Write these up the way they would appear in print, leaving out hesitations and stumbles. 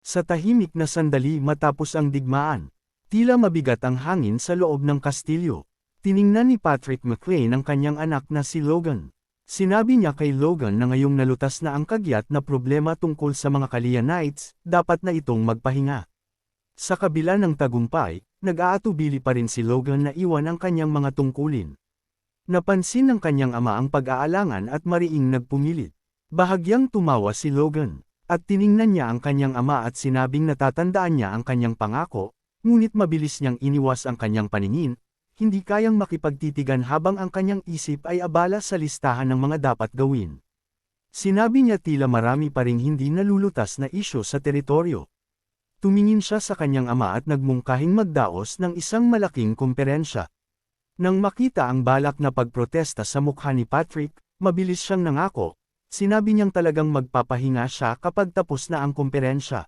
Sa tahimik na sandali matapos ang digmaan, tila mabigat ang hangin sa loob ng kastilyo. Tiningnan ni Patrick McLean ang kanyang anak na si Logan. Sinabi niya kay Logan na ngayong nalutas na ang kagyat na problema tungkol sa mga Kalia Knights, dapat na itong magpahinga. Sa kabila ng tagumpay, nag-aatubili pa rin si Logan na iwan ang kanyang mga tungkulin. Napansin ng kanyang ama ang pag-aalangan at mariing nagpumilit. Bahagyang tumawa si Logan, at tiningnan niya ang kanyang ama at sinabing natatandaan niya ang kanyang pangako, ngunit mabilis niyang iniwas ang kanyang paningin, hindi kayang makipagtitigan habang ang kanyang isip ay abala sa listahan ng mga dapat gawin. Sinabi niya tila marami pa ring hindi nalulutas na isyu sa teritoryo. Tumingin siya sa kanyang ama at nagmungkahing magdaos ng isang malaking kumperensya. Nang makita ang balak na pagprotesta sa mukha ni Patrick, mabilis siyang nangako. Sinabi niyang talagang magpapahinga siya kapag tapos na ang kumperensya.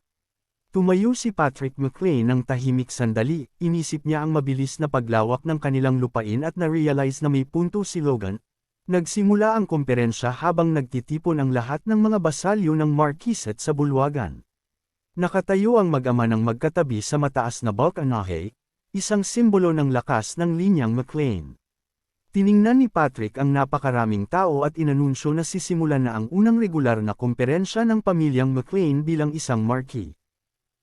Tumayo si Patrick McLean ng tahimik sandali, inisip niya ang mabilis na paglawak ng kanilang lupain at na-realize na may punto si Logan. Nagsimula ang kumperensya habang nagtitipon ang lahat ng mga basalyo ng Marquisate sa bulwagan. Nakatayo ang mag-ama ng magkatabi sa mataas na balkonahe, isang simbolo ng lakas ng linyang McLean. Tiningnan ni Patrick ang napakaraming tao at inanunsyo na sisimulan na ang unang regular na kumperensya ng pamilyang McLean bilang isang marquis.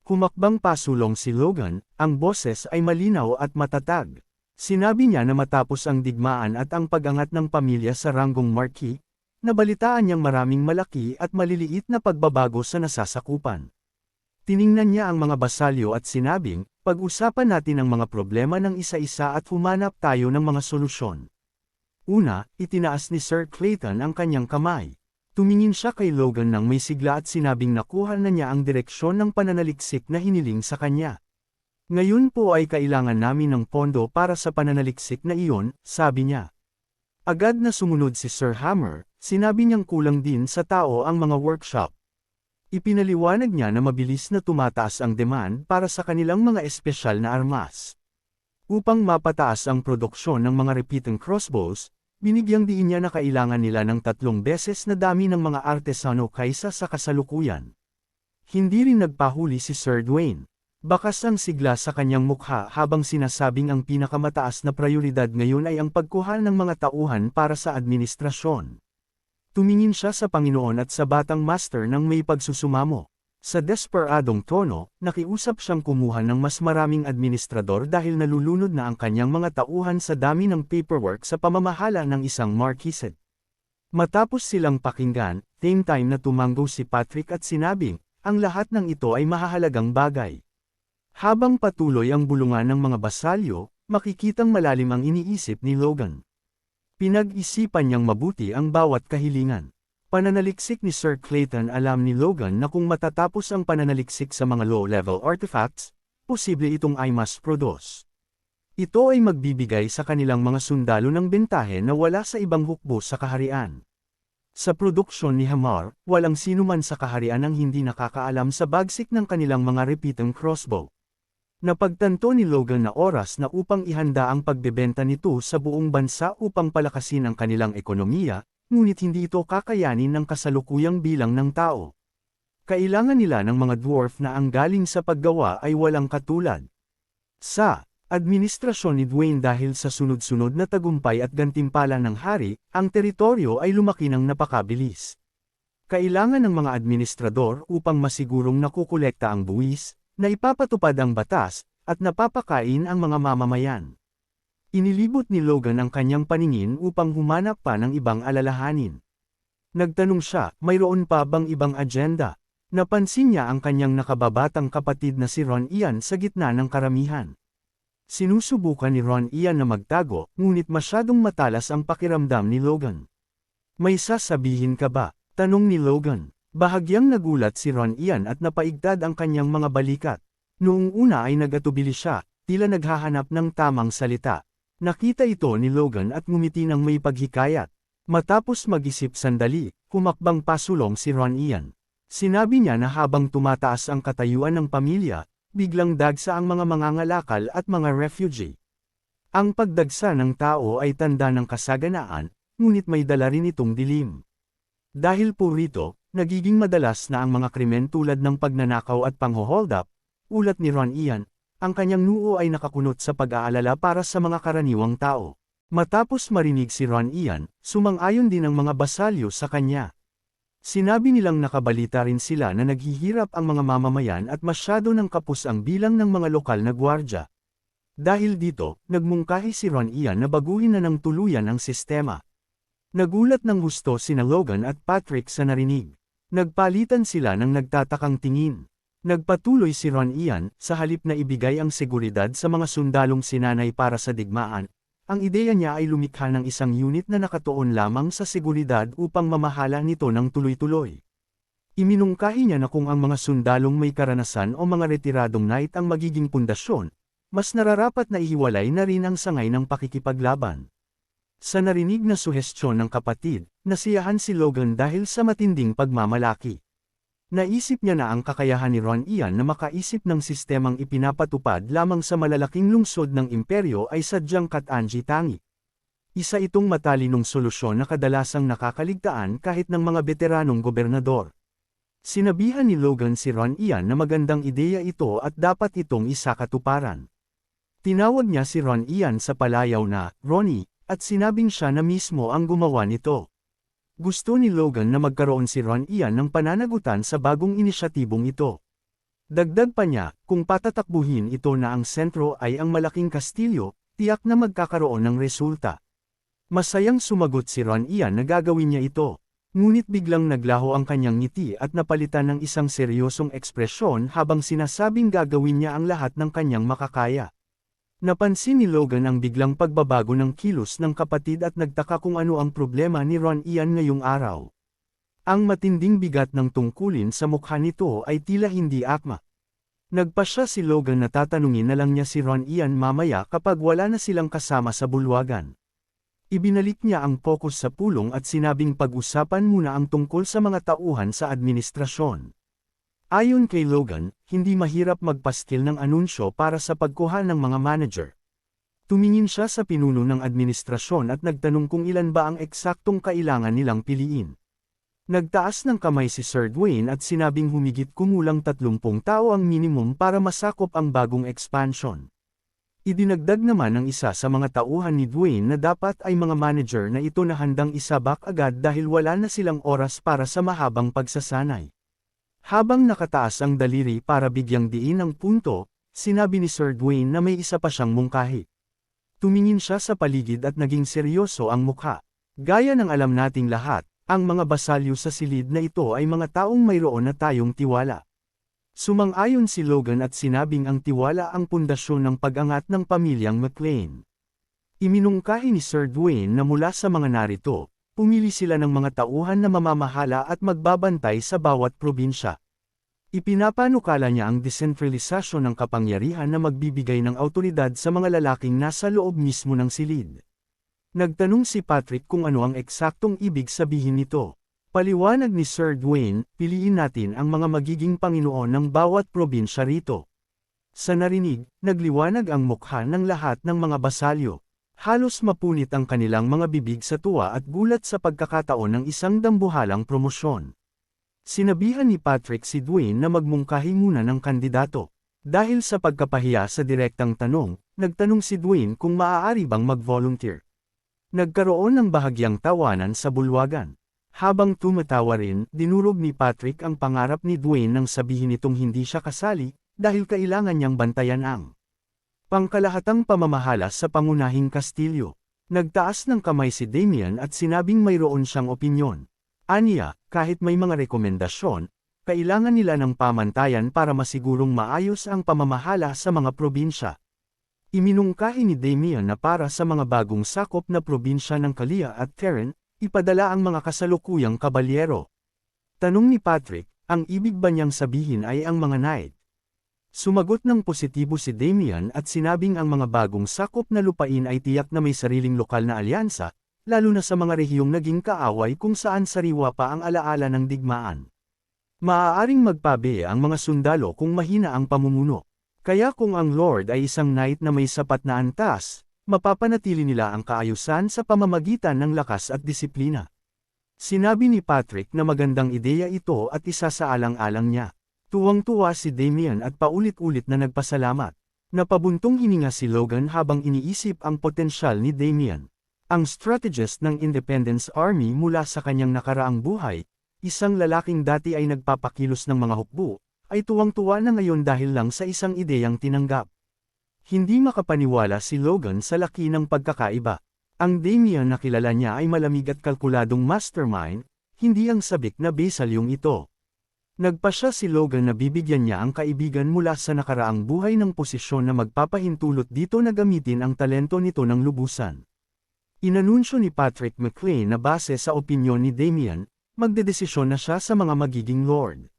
Kumakbang pasulong si Logan, ang boses ay malinaw at matatag. Sinabi niya na matapos ang digmaan at ang pag-angat ng pamilya sa ranggong marquis, nabalitaan niyang maraming malaki at maliliit na pagbabago sa nasasakupan. Tiningnan niya ang mga basalyo at sinabing, pag-usapan natin ang mga problema ng isa-isa at humanap tayo ng mga solusyon. Una, itinaas ni Sir Clayton ang kanyang kamay. Tumingin siya kay Logan nang may sigla at sinabing nakuha na niya ang direksyon ng pananaliksik na hiniling sa kanya. Ngayon po ay kailangan namin ng pondo para sa pananaliksik na iyon, sabi niya. Agad na sumunod si Sir Hammer, sinabi niyang kulang din sa tao ang mga workshop. Ipinaliwanag niya na mabilis na tumataas ang demand para sa kanilang mga espesyal na armas. Upang mapataas ang produksyon ng mga repeating crossbows, binigyang diin niya na kailangan nila ng 3 beses na dami ng mga artesano kaysa sa kasalukuyan. Hindi rin nagpahuli si Sir Dwayne. Bakas ang sigla sa kanyang mukha habang sinasabing ang pinakamataas na prioridad ngayon ay ang pagkuha ng mga tauhan para sa administrasyon. Tumingin siya sa Panginoon at sa batang master nang may pagsusumamo. Sa desperadong tono, nakiusap siyang kumuha ng mas maraming administrador dahil nalulunod na ang kanyang mga tauhan sa dami ng paperwork sa pamamahala ng isang marquisate. Matapos silang pakinggan, same time na tumanggo si Patrick at sinabing, ang lahat ng ito ay mahahalagang bagay. Habang patuloy ang bulungan ng mga basalyo, makikitang malalim ang iniisip ni Logan. Pinag-isipan niyang mabuti ang bawat kahilingan. Pananaliksik ni Sir Clayton, alam ni Logan na kung matatapos ang pananaliksik sa mga low-level artifacts, posible itong ay mas produce. Ito ay magbibigay sa kanilang mga sundalo ng bentahe na wala sa ibang hukbo sa kaharian. Sa produksyon ni Hamar, walang sinuman sa kaharian ang hindi nakakaalam sa bagsik ng kanilang mga repeating crossbow. Napagtanto ni Logan na oras na upang ihanda ang pagbebenta nito sa buong bansa upang palakasin ang kanilang ekonomiya, ngunit hindi ito kakayanin ng kasalukuyang bilang ng tao. Kailangan nila ng mga dwarf na ang galing sa paggawa ay walang katulad. Sa administrasyon ni Dwayne, dahil sa sunod-sunod na tagumpay at gantimpala ng hari, ang teritoryo ay lumaki ng napakabilis. Kailangan ng mga administrador upang masigurong nakukolekta ang buwis, na ipapatupad ang batas, at napapakain ang mga mamamayan. Inilibot ni Logan ang kanyang paningin upang humanap pa ng ibang alalahanin. Nagtanong siya, mayroon pa bang ibang agenda? Napansin niya ang kanyang nakababatang kapatid na si Ron Ian sa gitna ng karamihan. Sinusubukan ni Ron Ian na magtago, ngunit masyadong matalas ang pakiramdam ni Logan. May sasabihin ka ba? Tanong ni Logan. Bahagyang nagulat si Ron Ian at napaigtad ang kanyang mga balikat. Noong una ay nagatubili siya, tila naghahanap ng tamang salita. Nakita ito ni Logan at ngumiti ng may paghikayat. Matapos mag-isip sandali, kumakbang pasulong si Ron Ian. Sinabi niya na habang tumataas ang katayuan ng pamilya, biglang dagsa ang mga mangangalakal at mga refugee. Ang pagdagsa ng tao ay tanda ng kasaganaan, ngunit may dala rin itong dilim. Dahil po rito, nagiging madalas na ang mga krimen tulad ng pagnanakaw at pangho-hold up, ulat ni Ron Ian, ang kanyang noo ay nakakunot sa pag-aalala para sa mga karaniwang tao. Matapos marinig si Ron Ian, sumang-ayon din ang mga basalyo sa kanya. Sinabi nilang nakabalita rin sila na naghihirap ang mga mamamayan at masyado ng kapos ang bilang ng mga lokal na gwardya. Dahil dito, nagmungkahi si Ron Ian na baguhin na ng tuluyan ang sistema. Nagulat ng husto sina Logan at Patrick sa narinig. Nagpalitan sila ng nagtatakang tingin. Nagpatuloy si Ron Ian, sa halip na ibigay ang seguridad sa mga sundalong sinanay para sa digmaan, ang ideya niya ay lumikha ng isang unit na nakatuon lamang sa seguridad upang mamahala nito ng tuloy-tuloy. Iminungkahi niya na kung ang mga sundalong may karanasan o mga retiradong knight ang magiging pundasyon, mas nararapat na ihiwalay na rin ang sangay ng pakikipaglaban. Sa narinig na suhestyon ng kapatid, nasiyahan si Logan dahil sa matinding pagmamalaki. Naisip niya na ang kakayahan ni Ron Ian na makaisip ng sistemang ipinapatupad lamang sa malalaking lungsod ng imperyo ay sadyang katangi-tangi. Isa itong matalinong solusyon na kadalasang nakakaligtaan kahit ng mga veteranong gobernador. Sinabihan ni Logan si Ron Ian na magandang ideya ito at dapat itong isakatuparan. Tinawag niya si Ron Ian sa palayaw na, "Ronnie," at sinabing siya na mismo ang gumawa nito. Gusto ni Logan na magkaroon si Ron Ian ng pananagutan sa bagong inisyatibong ito. Dagdag pa niya, kung patatakbuhin ito na ang sentro ay ang malaking kastilyo, tiyak na magkakaroon ng resulta. Masayang sumagot si Ron Ian na gagawin niya ito. Ngunit biglang naglaho ang kanyang ngiti at napalitan ng isang seryosong ekspresyon habang sinasabing gagawin niya ang lahat ng kanyang makakaya. Napansin ni Logan ang biglang pagbabago ng kilos ng kapatid at nagtaka kung ano ang problema ni Ron Ian ngayong araw. Ang matinding bigat ng tungkulin sa mukha nito ay tila hindi akma. Nagpasya si Logan na tatanungin na lang niya si Ron Ian mamaya kapag wala na silang kasama sa bulwagan. Ibinalik niya ang focus sa pulong at sinabing pag-usapan muna ang tungkol sa mga tauhan sa administrasyon. Ayon kay Logan, hindi mahirap magpastil ng anunsyo para sa pagkuha ng mga manager. Tumingin siya sa pinuno ng administrasyon at nagtanong kung ilan ba ang eksaktong kailangan nilang piliin. Nagtaas ng kamay si Sir Dwayne at sinabing humigit kumulang 30 tao ang minimum para masakop ang bagong expansion. Idinagdag naman ng isa sa mga tauhan ni Dwayne na dapat ay mga manager na ito na handang isabak agad dahil wala na silang oras para sa mahabang pagsasanay. Habang nakataas ang daliri para bigyang diin ang punto, sinabi ni Sir Dwayne na may isa pa siyang mungkahi. Tumingin siya sa paligid at naging seryoso ang mukha. Gaya ng alam nating lahat, ang mga basalyo sa silid na ito ay mga taong mayroon na tayong tiwala. Sumang-ayon si Logan at sinabing ang tiwala ang pundasyon ng pag-angat ng pamilyang McLean. Iminungkahi ni Sir Dwayne na mula sa mga narito, pumili sila ng mga tauhan na mamamahala at magbabantay sa bawat probinsya. Ipinapanukala niya ang desentralisasyon ng kapangyarihan na magbibigay ng awtoridad sa mga lalaking nasa loob mismo ng silid. Nagtanong si Patrick kung ano ang eksaktong ibig sabihin nito. Paliwanag ni Sir Dwayne, piliin natin ang mga magiging panginoon ng bawat probinsya rito. Sa narinig, nagliwanag ang mukha ng lahat ng mga basalyo. Halos mapunit ang kanilang mga bibig sa tuwa at gulat sa pagkakataon ng isang dambuhalang promosyon. Sinabihan ni Patrick si Dwayne na magmungkahi muna ng kandidato. Dahil sa pagkapahiya sa direktang tanong, nagtanong si Dwayne kung maaari bang mag-volunteer. Nagkaroon ng bahagyang tawanan sa bulwagan. Habang tumatawa rin, dinurog ni Patrick ang pangarap ni Dwayne nang sabihin itong hindi siya kasali, dahil kailangan niyang bantayan ang pangkalahatang pamamahala sa pangunahing kastilyo. Nagtaas ng kamay si Damian at sinabing mayroon siyang opinyon. Aniya, kahit may mga rekomendasyon, kailangan nila ng pamantayan para masigurong maayos ang pamamahala sa mga probinsya. Iminungkahi ni Damian na para sa mga bagong sakop na probinsya ng Kalia at Terran, ipadala ang mga kasalukuyang kabalyero. Tanong ni Patrick, ang ibig ba niyang sabihin ay ang mga knight? Sumagot ng positibo si Damian at sinabing ang mga bagong sakop na lupain ay tiyak na may sariling lokal na alyansa, lalo na sa mga rehiyong naging kaaway kung saan sariwa pa ang alaala ng digmaan. Maaaring magpabe ang mga sundalo kung mahina ang pamumuno. Kaya kung ang Lord ay isang knight na may sapat na antas, mapapanatili nila ang kaayusan sa pamamagitan ng lakas at disiplina. Sinabi ni Patrick na magandang ideya ito at isasaalang-alang niya. Tuwang-tuwa si Damien at paulit-ulit na nagpasalamat. Napabuntong hininga si Logan habang iniisip ang potensyal ni Damien. Ang strategist ng Independence Army mula sa kanyang nakaraang buhay, isang lalaking dati ay nagpapakilos ng mga hukbo, ay tuwang-tuwa na ngayon dahil lang sa isang ideyang tinanggap. Hindi makapaniwala si Logan sa laki ng pagkakaiba. Ang Damien na kilala niya ay malamig at kalkuladong mastermind, hindi ang sabik na besalyong ito. Nagpasya si Logan na bibigyan niya ang kaibigan mula sa nakaraang buhay ng posisyon na magpapahintulot dito na gamitin ang talento nito ng lubusan. Inanunsyo ni Patrick McLean na base sa opinyon ni Damien, magdedesisyon na siya sa mga magiging lord.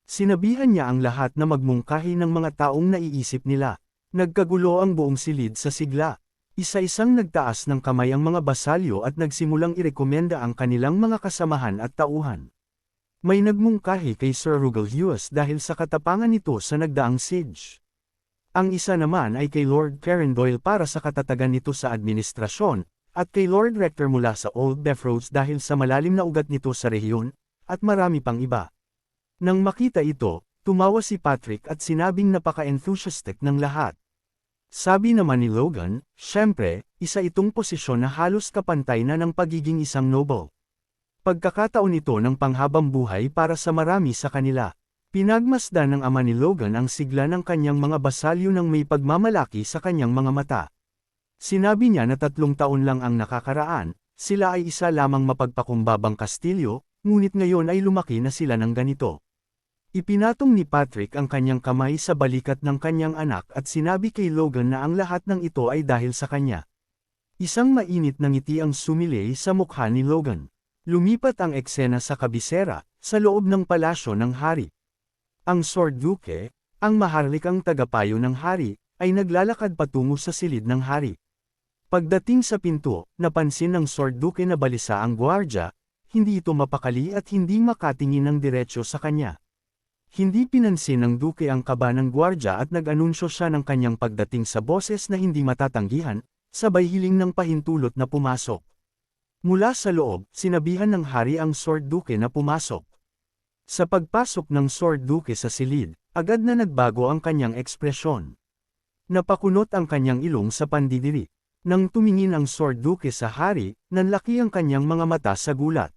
Sinabihan niya ang lahat na magmungkahi ng mga taong naiisip nila. Nagkagulo ang buong silid sa sigla. Isa-isang nagtaas ng kamay ang mga basalyo at nagsimulang irekomenda ang kanilang mga kasamahan at tauhan. May nagmungkahi kay Sir Rugelhus dahil sa katapangan nito sa nagdaang siege. Ang isa naman ay kay Lord Carandoyle para sa katatagan nito sa administrasyon, at kay Lord Rector mula sa Old Beffrose dahil sa malalim na ugat nito sa rehiyon, at marami pang iba. Nang makita ito, tumawa si Patrick at sinabing napaka-enthusiastic ng lahat. Sabi naman ni Logan, syempre, isa itong posisyon na halos kapantay na ng pagiging isang noble. Pagkakataon ito ng panghabang buhay para sa marami sa kanila. Pinagmasdan ng ama ni Logan ang sigla ng kanyang mga basalyo ng may pagmamalaki sa kanyang mga mata. Sinabi niya na 3 taon lang ang nakakaraan, sila ay isa lamang mapagpakumbabang kastilyo, ngunit ngayon ay lumaki na sila ng ganito. Ipinatong ni Patrick ang kanyang kamay sa balikat ng kanyang anak at sinabi kay Logan na ang lahat ng ito ay dahil sa kanya. Isang mainit na ngiti ang sumilay sa mukha ni Logan. Lumipat ang eksena sa kabisera, sa loob ng palasyo ng hari. Ang Sword Duke, ang maharlikang tagapayo ng hari, ay naglalakad patungo sa silid ng hari. Pagdating sa pinto, napansin ng Sword Duke na balisa ang gwardya, hindi ito mapakali at hindi makatingin ng diretsyo sa kanya. Hindi pinansin ng Duke ang kaba ng gwardya at nag-anunsyo siya ng kanyang pagdating sa boses na hindi matatanggihan, sabay hiling ng pahintulot na pumasok. Mula sa loob, sinabihan ng hari ang Sword Duke na pumasok. Sa pagpasok ng Sword Duke sa silid, agad na nagbago ang kanyang ekspresyon. Napakunot ang kanyang ilong sa pandidiri. Nang tumingin ang Sword Duke sa hari, nanlaki ang kanyang mga mata sa gulat.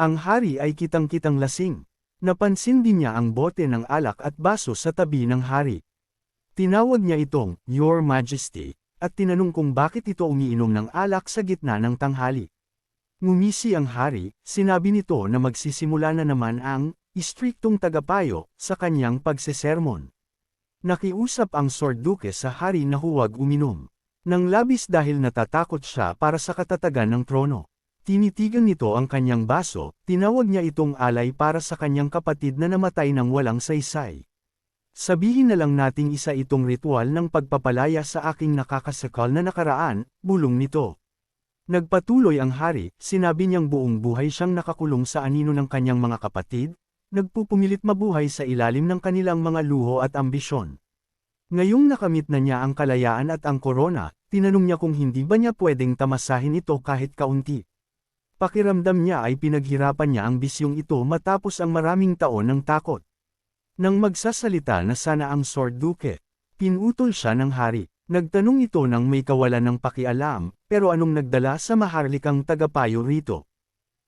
Ang hari ay kitang-kitang lasing. Napansin din niya ang bote ng alak at baso sa tabi ng hari. Tinawag niya itong, Your Majesty, at tinanong kung bakit ito umiinom ng alak sa gitna ng tanghali. Ngumisi ang hari, sinabi nito na magsisimula na naman ang, istriktong tagapayo, sa kanyang pagsesermon. Nakiusap ang Sword Duke sa hari na huwag uminom. Nang labis dahil natatakot siya para sa katatagan ng trono. Tinitigan nito ang kanyang baso, tinawag niya itong alay para sa kanyang kapatid na namatay ng walang saysay. Sabihin na lang nating isa itong ritual ng pagpapalaya sa aking nakakasakal na nakaraan, bulong nito. Nagpatuloy ang hari, sinabi niyang buong buhay siyang nakakulong sa anino ng kanyang mga kapatid, nagpupumilit mabuhay sa ilalim ng kanilang mga luho at ambisyon. Ngayong nakamit na niya ang kalayaan at ang korona, tinanong niya kung hindi ba niya pwedeng tamasahin ito kahit kaunti. Pakiramdam niya ay pinaghirapan niya ang bisyong ito matapos ang maraming taon ng takot. Nang magsasalita na sana ang Sword Duke, pinutol siya ng hari. Nagtanong ito nang may kawalan ng pakialam, pero anong nagdala sa maharlikang tagapayo rito?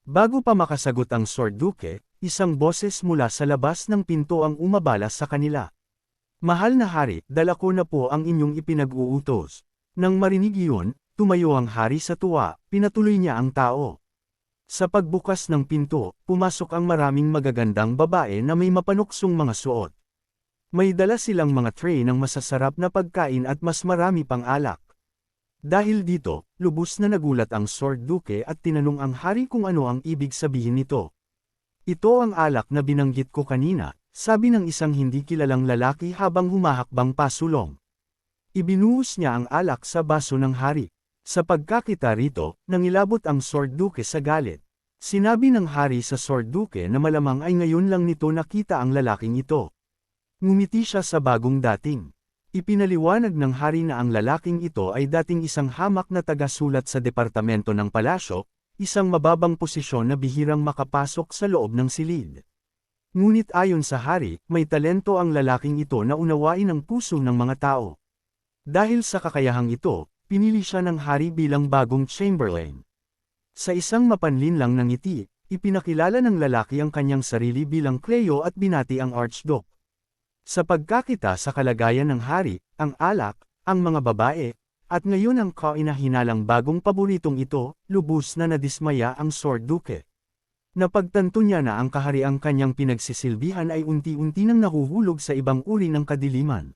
Bago pa makasagot ang Sword Duke, isang boses mula sa labas ng pinto ang umabala sa kanila. Mahal na hari, dala ko na po ang inyong ipinag-uutos. Nang marinig iyon, tumayo ang hari sa tuwa, pinatuloy niya ang tao. Sa pagbukas ng pinto, pumasok ang maraming magagandang babae na may mapanuksong mga suot. May dala silang mga tray ng masasarap na pagkain at mas marami pang alak. Dahil dito, lubos na nagulat ang Sword Duke at tinanong ang hari kung ano ang ibig sabihin nito. Ito ang alak na binanggit ko kanina, sabi ng isang hindi kilalang lalaki habang humahakbang pasulong. Ibinuhos niya ang alak sa baso ng hari. Sa pagkakita rito, nangilabot ang Sword Duke sa galit. Sinabi ng hari sa Sword Duke na malamang ay ngayon lang nito nakita ang lalaking ito. Ngumiti siya sa bagong dating. Ipinaliwanag ng hari na ang lalaking ito ay dating isang hamak na taga-sulat sa departamento ng palasyo, isang mababang posisyon na bihirang makapasok sa loob ng silid. Ngunit ayon sa hari, may talento ang lalaking ito na unawain ang puso ng mga tao. Dahil sa kakayahang ito, pinili siya ng hari bilang bagong Chamberlain. Sa isang mapanlinlang na ngiti, ipinakilala ng lalaki ang kanyang sarili bilang Cleo at binati ang Archduke. Sa pagkakita sa kalagayan ng hari, ang alak, ang mga babae, at ngayon ang kainahinalang bagong paboritong ito, lubos na nadismaya ang Sword Duke. Napagtanto niya na ang kahariang kanyang pinagsisilbihan ay unti-unti nang nahuhulog sa ibang uri ng kadiliman.